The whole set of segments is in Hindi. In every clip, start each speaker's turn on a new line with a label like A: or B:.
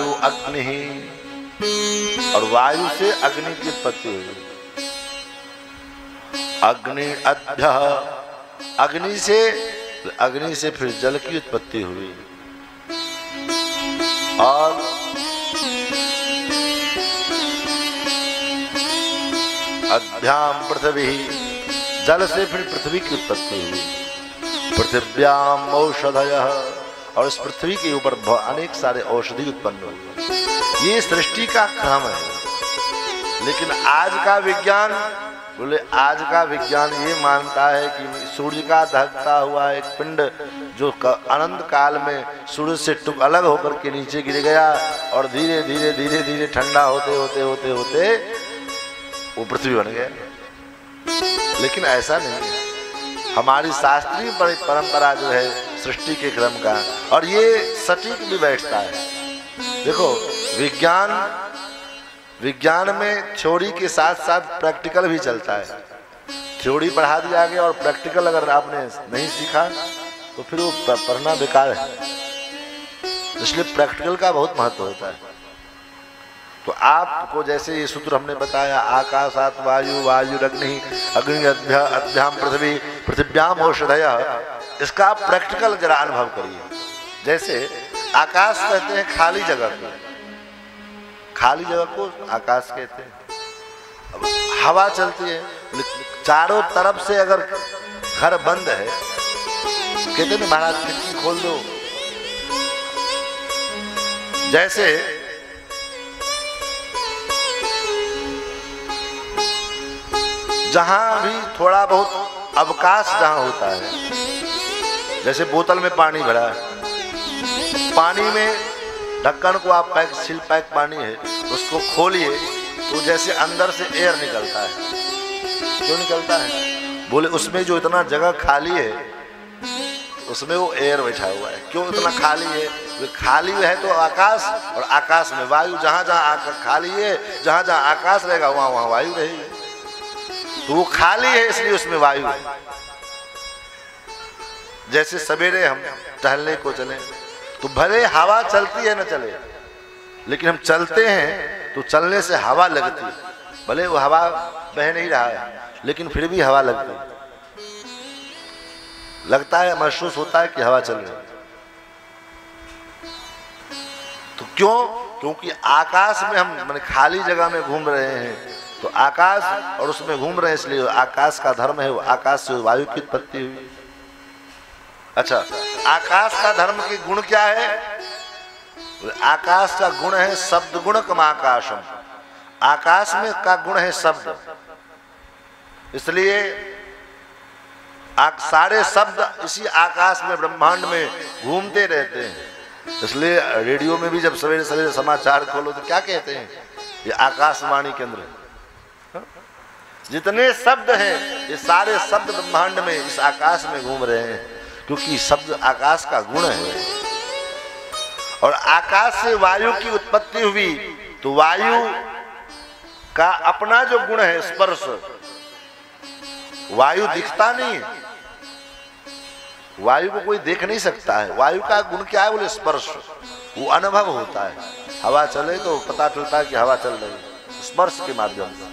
A: वायु अग्नि, और वायु से अग्नि की उत्पत्ति हुई। अग्नि अभ्य, अग्नि से फिर जल की उत्पत्ति हुई। और अभ्याम पृथ्वी, जल से फिर पृथ्वी की उत्पत्ति हुई। पृथिव्याम औषधयः, और इस पृथ्वी के ऊपर अनेक सारे औषधि उत्पन्न हुए। ये सृष्टि का क्रम है। लेकिन आज का विज्ञान ये मानता है कि सूर्य का दहकता हुआ एक पिंड जो अनंत काल में सूर्य से अलग होकर के नीचे गिर गया, और धीरे धीरे धीरे धीरे ठंडा होते होते होते होते वो पृथ्वी बन गया। लेकिन ऐसा नहीं है। हमारी शास्त्रीय परंपरा जो है सृष्टि के क्रम का, और ये सटीक भी बैठता है। देखो, विज्ञान में थ्योरी के साथ साथ प्रैक्टिकल भी चलता है। थ्योरी पढ़ा दिया गया और प्रैक्टिकल अगर आपने नहीं सीखा तो फिर वो पढ़ना बेकार है। इसलिए प्रैक्टिकल का बहुत महत्व होता है। तो आपको जैसे ये सूत्र हमने बताया, आकाशात वायु, वायुरग्नि, अग्नि अभ्याम पृथ्वी, पृथिव्याम औषधयः, इसका आप प्रैक्टिकल जरा अनुभव करिए। जैसे आकाश कहते हैं खाली जगह को, खाली जगह को आकाश कहते हैं। अब हवा चलती है, चारों तरफ से अगर घर बंद है, कहते हैं महाराज खिड़की खोल दो। जैसे जहां भी थोड़ा बहुत अवकाश जहां होता है, जैसे बोतल में पानी भरा है, पानी में ढक्कन को आप सील पैक पानी है, उसको खोलिए तो जैसे अंदर से एयर निकलता है। क्यों निकलता है? बोले उसमें जो इतना जगह खाली है उसमें वो एयर बैठा हुआ है। क्यों इतना खाली है? खाली है तो आकाश, और आकाश में वायु, जहां जहां खाली है, जहां जहां आकाश रहेगा वहां वहां वायु रहेगी। तो वो खाली है इसलिए उसमें वायु है। जैसे सवेरे हम टहलने को चले तो भले हवा चलती है न चले, लेकिन हम चलते हैं तो चलने से हवा लगती है। भले वो हवा बह नहीं रहा है लेकिन फिर भी हवा लगती है, लगता है, महसूस होता है कि हवा चल रही है। तो क्यों? क्योंकि आकाश में हम माने खाली जगह में घूम रहे हैं, तो आकाश और उसमें घूम रहे हैं, इसलिए आकाश का धर्म है, वो आकाश से वायु की उत्पत्ति हुई। अच्छा, आकाश का धर्म की गुण क्या है? आकाश का गुण है शब्द गुण कमाकाशम। आकाश में का गुण है शब्द, इसलिए सारे शब्द इसी आकाश में ब्रह्मांड में घूमते रहते हैं। इसलिए रेडियो में भी जब सवेरे सवेरे समाचार खोलो तो क्या कहते हैं? ये आकाशवाणी केंद्र। जितने शब्द हैं ये सारे शब्द ब्रह्मांड में इस आकाश में घूम रहे हैं, क्योंकि शब्द आकाश का गुण है। और आकाश से वायु की उत्पत्ति हुई, तो वायु का अपना जो गुण है स्पर्श। वायु दिखता नहीं है, वायु को कोई देख नहीं सकता है। वायु का गुण क्या है? बोले स्पर्श। वो अनुभव होता है, हवा चले तो पता चलता है कि हवा चल रही है, स्पर्श के माध्यम से।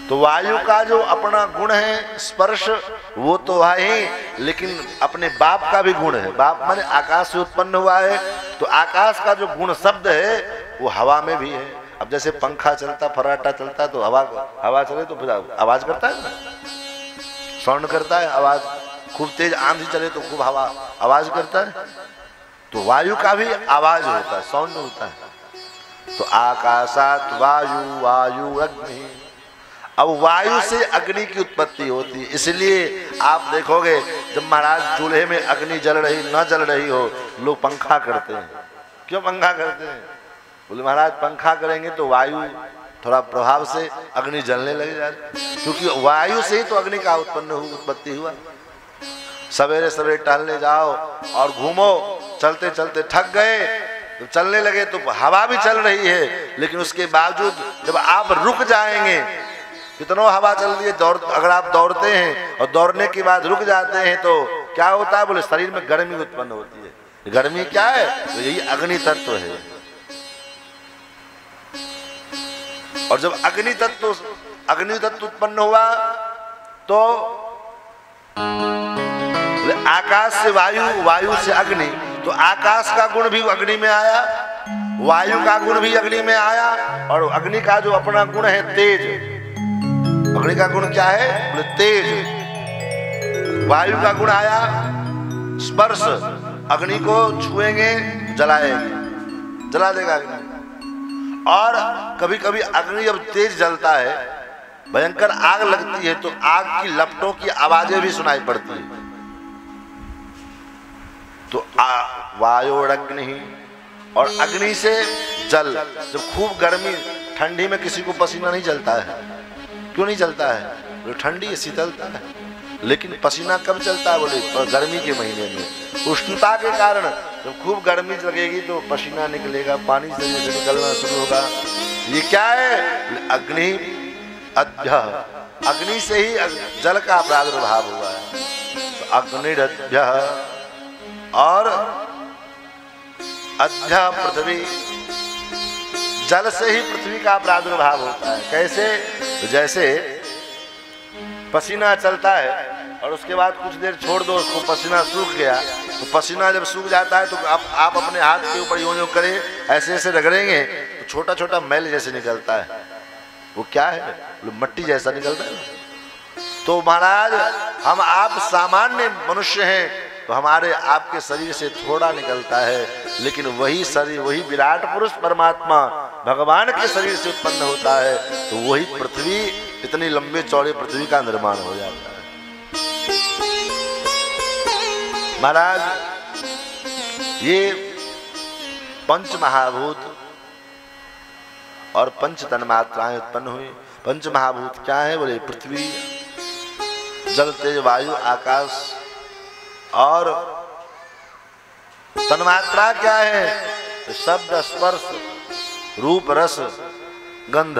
A: तो वायु का जो अपना गुण है स्पर्श, वो तो है ही, लेकिन अपने बाप का भी गुण है। बाप माने आकाश से उत्पन्न हुआ है, तो आकाश का जो गुण शब्द है वो हवा में भी है। अब जैसे पंखा चलता, फर्राटा चलता, तो हवा चले तो फिर आवाज करता है ना, साउंड करता है, आवाज। खूब तेज आंधी चले तो खूब हवा आवाज करता है। तो वायु का भी आवाज होता है, साउंड होता है। तो आकाशात वायु, वायु अग्नि। अब वायु से अग्नि की उत्पत्ति होती है। इसलिए आप देखोगे जब महाराज चूल्हे में अग्नि जल रही न जल रही हो, लोग पंखा करते हैं। क्यों पंखा करते हैं? बोले महाराज पंखा करेंगे तो वायु थोड़ा प्रभाव से अग्नि जलने लग जाती, क्योंकि वायु से ही तो अग्नि का उत्पत्ति हुआ। सवेरे सवेरे टहलने जाओ और घूमो, चलते चलते थक गए तो चलने लगे तो हवा भी चल रही है, लेकिन उसके बावजूद जब आप रुक जाएंगे, कितनों हवा चल रही है, अगर आप दौड़ते हैं और दौड़ने के बाद रुक जाते हैं तो क्या होता है? बोले शरीर में गर्मी उत्पन्न होती है। गर्मी क्या है? तो यही अग्नि तत्व है। और जब अग्नि तत्व उत्पन्न हुआ तो आकाश से वायु, वायु से अग्नि, तो आकाश का गुण भी अग्नि में आया, वायु का गुण भी अग्नि में आया, और अग्नि का जो अपना गुण है तेज, अग्नि का गुण क्या है? बोले तेज। वायु का गुण आया स्पर्श, अग्नि को छुएंगे जलाएंगे, जला देगा अग्नि। और कभी कभी अग्नि जब तेज जलता है, भयंकर आग लगती है, तो आग की लपटों की आवाजें भी सुनाई पड़ती है। तो वायोरग्नि, और अग्नि से जल। जब खूब गर्मी, ठंडी में किसी को पसीना नहीं चलता है, क्यों नहीं चलता है? तो ठंडी शीतलता है, लेकिन पसीना कब चलता है? बोले तो गर्मी के महीने में, उष्णता के कारण जब खूब गर्मी लगेगी तो पसीना निकलेगा, पानी से निकलना शुरू होगा। ये क्या है? अग्नि अद्य, अग्नि से ही जल का प्रादुर्भाव हुआ है। तो अग्निरद्य, और अद्य पृथ्वी, जल से ही पृथ्वी का प्रादुर्भाव होता है। कैसे? तो जैसे पसीना चलता है और उसके बाद कुछ देर छोड़ दो, उसको पसीना सूख गया, तो पसीना जब सूख जाता है तो आप अपने हाथ के ऊपर यूं करें, ऐसे ऐसे रगड़ेंगे तो छोटा छोटा मैल जैसे निकलता है। वो क्या है? मट्टी जैसा निकलता है। तो महाराज हम आप सामान्य मनुष्य हैं, तो हमारे आपके शरीर से थोड़ा निकलता है, लेकिन वही शरीर, वही विराट पुरुष परमात्मा भगवान के शरीर से उत्पन्न होता है, तो वही पृथ्वी, इतनी लंबे चौड़े पृथ्वी का निर्माण हो जाता है। महाराज ये पंच महाभूत और पंच तन्मात्राएं उत्पन्न हुई। पंच महाभूत क्या है? बोले पृथ्वी, जल, तेज, वायु, आकाश। और तन्मात्रा क्या है? तो शब्द, स्पर्श, रूप, रस, गंध।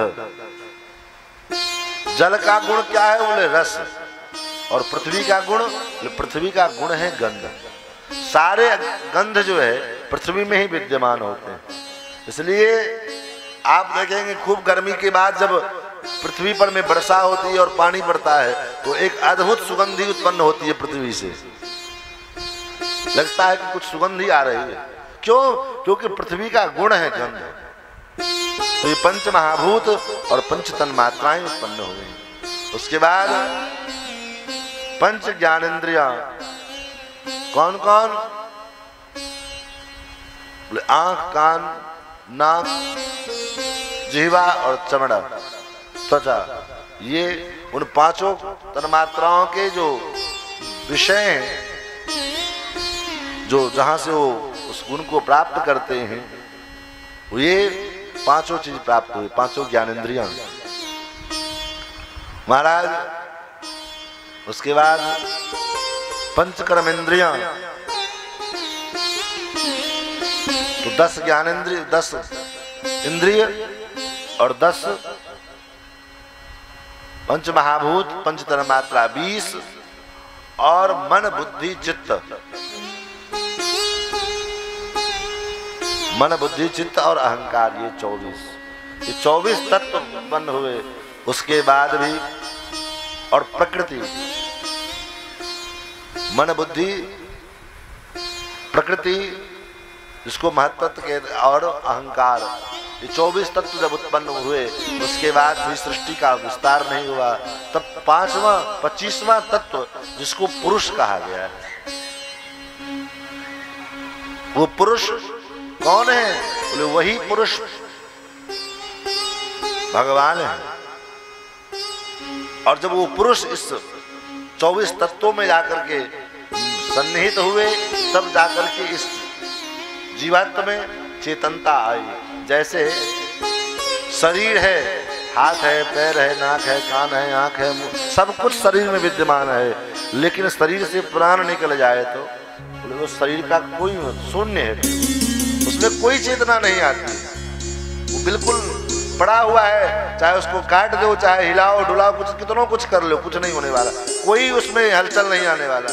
A: जल का गुण क्या है? बोले रस। और पृथ्वी का गुण, पृथ्वी का गुण है गंध। सारे गंध जो है पृथ्वी में ही विद्यमान होते हैं। इसलिए आप देखेंगे खूब गर्मी के बाद जब पृथ्वी पर में वर्षा होती है और पानी पड़ता है, तो एक अद्भुत सुगंधी उत्पन्न होती है पृथ्वी से। लगता है कि कुछ सुगंधी आ रही है। क्यों? क्योंकि पृथ्वी का गुण है गंध। तो ये पंच महाभूत और पंच तन्मात्राएं उत्पन्न हो गई। उसके बाद पंच ज्ञानेंद्रियां, कौन कौन? बोले आंख, कान, नाक, जिह्वा और चमड़ा, त्वचा। ये उन पांचों तन्मात्राओं के जो विषय हैं, जो जहां से वो उस गुण को प्राप्त करते हैं, ये पांचों चीज प्राप्त हुई, पांचों ज्ञानेंद्रियां। महाराज उसके बाद पंच कर्मेंद्रियां, तो 10 ज्ञानेंद्रिय, 10 इंद्रिय और 10 पंच महाभूत, पंच तन्मात्रा 20, और मन, बुद्धि, चित्त। मन, बुद्धि, चित्त और अहंकार, ये 24 तत्व उत्पन्न हुए। उसके बाद भी और प्रकृति, मन, बुद्धि, प्रकृति, जिसको महत्व कहते, और अहंकार, ये 24 तत्व जब उत्पन्न हुए, उसके बाद भी सृष्टि का विस्तार नहीं हुआ। तब 25वां तत्व, जिसको पुरुष कहा गया है, वो पुरुष कौन है? बोले वही पुरुष भगवान है। और जब वो पुरुष इस 24 तत्वों में जाकर के सन्निहित हुए, तब जाकर के इस जीवात्मा में चेतनता आई। जैसे शरीर है, हाथ है, पैर है, नाक है, कान है, आंख है, सब कुछ शरीर में विद्यमान है, लेकिन शरीर से प्राण निकल जाए तो बोले वो शरीर का कोई शून्य है, उसमें कोई चेतना नहीं आती, वो बिल्कुल पड़ा हुआ है। चाहे उसको काट दो, चाहे हिलाओ डुलाओ, कुछ कितना कुछ कर लो, कुछ नहीं होने वाला, कोई उसमें हलचल नहीं आने वाला।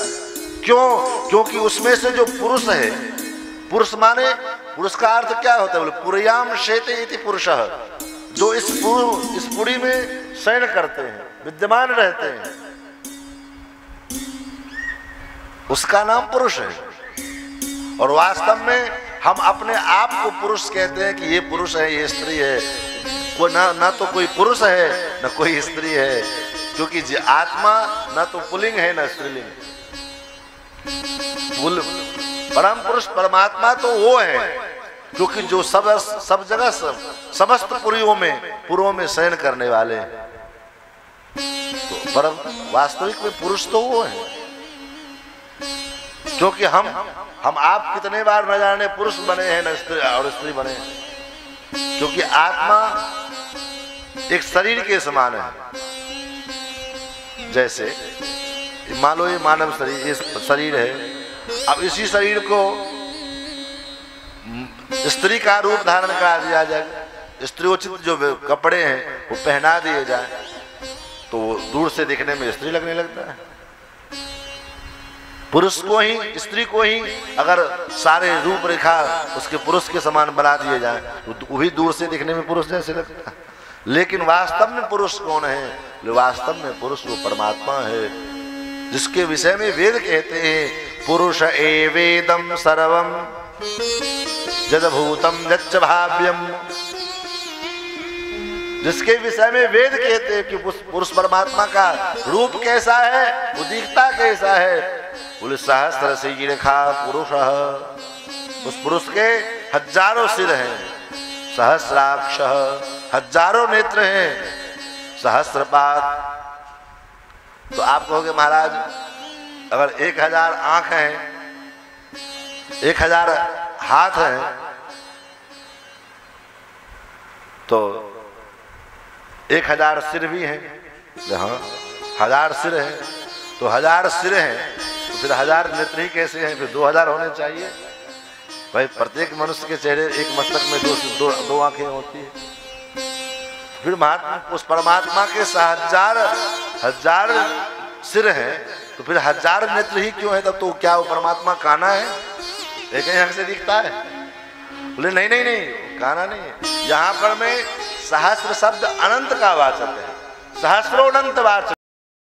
A: क्यों? क्योंकि उसमें से जो पुरुष है, पुरुष माने, पुरुष का अर्थ क्या होता है? बोले पुरयाम शेते इति पुरुषः, जो इस पुरी में शयन करते हैं, विद्यमान रहते हैं, उसका नाम पुरुष है। और वास्तव में हम अपने आप को पुरुष कहते हैं कि ये पुरुष है, ये स्त्री है। कोई ना तो कोई पुरुष है ना कोई स्त्री है, क्योंकि आत्मा ना तो पुल्लिंग है ना स्त्रीलिंग। परम पुरुष परमात्मा तो वो है क्योंकि जो सब जगह समस्त पुरों में शयन करने वाले। तो परम वास्तविक में पुरुष तो वो है, क्योंकि हम आप कितने बार न जाने पुरुष बने हैं न स्त्री बने हैं, क्योंकि आत्मा एक शरीर के समान है। जैसे मान लो ये मानव शरीर, ये शरीर है, अब इसी शरीर को स्त्री का रूप धारण करा दिया जाए, स्त्रीोचित जो कपड़े हैं वो पहना दिए जाए, तो वो दूर से देखने में स्त्री लगने लगता है। पुरुष को ही, स्त्री को ही अगर सारे रूप रेखा उसके पुरुष के समान बना दिए जाए तो वही दूर से देखने में पुरुष जैसे लगता है। लेकिन वास्तव में पुरुष कौन है? वास्तव में पुरुष वो परमात्मा है, जिसके विषय में वेद कहते हैं पुरुष एवेदम सर्वम जदभूतम यच्च भाव्यम। जिसके विषय में वेद कहते हैं कि पुरुष परमात्मा का रूप कैसा है, वो दिखता कैसा है। बोले सहस्र शीर्षा पुरुष, उस पुरुष के हजारों सिर हैं, सहस्राक्ष हजारों नेत्र हैं, सहस्रपाद। तो आप कहोगे महाराज अगर 1000 आंख हैं, 1000 हाथ हैं, तो 1000 सिर भी हैं। हाँ 1000 सिर हैं, तो 1000 सिर हैं तो फिर 1000 नेत्र ही कैसे हैं? फिर 2000 होने चाहिए भाई। प्रत्येक मनुष्य के चेहरे एक मस्तक में दो आंखें होती है। फिर महात्मा उस परमात्मा के 1000 सिर हैं, तो फिर 1000 नेत्र ही क्यों है? तब तो क्या वो परमात्मा काना है? एक ही आंख से दिखता है? बोले नहीं, काना नहीं है। यहाँ पर में सहस्र शब्द अनंत का वाचक है, सहस्रों अनंत वाचक।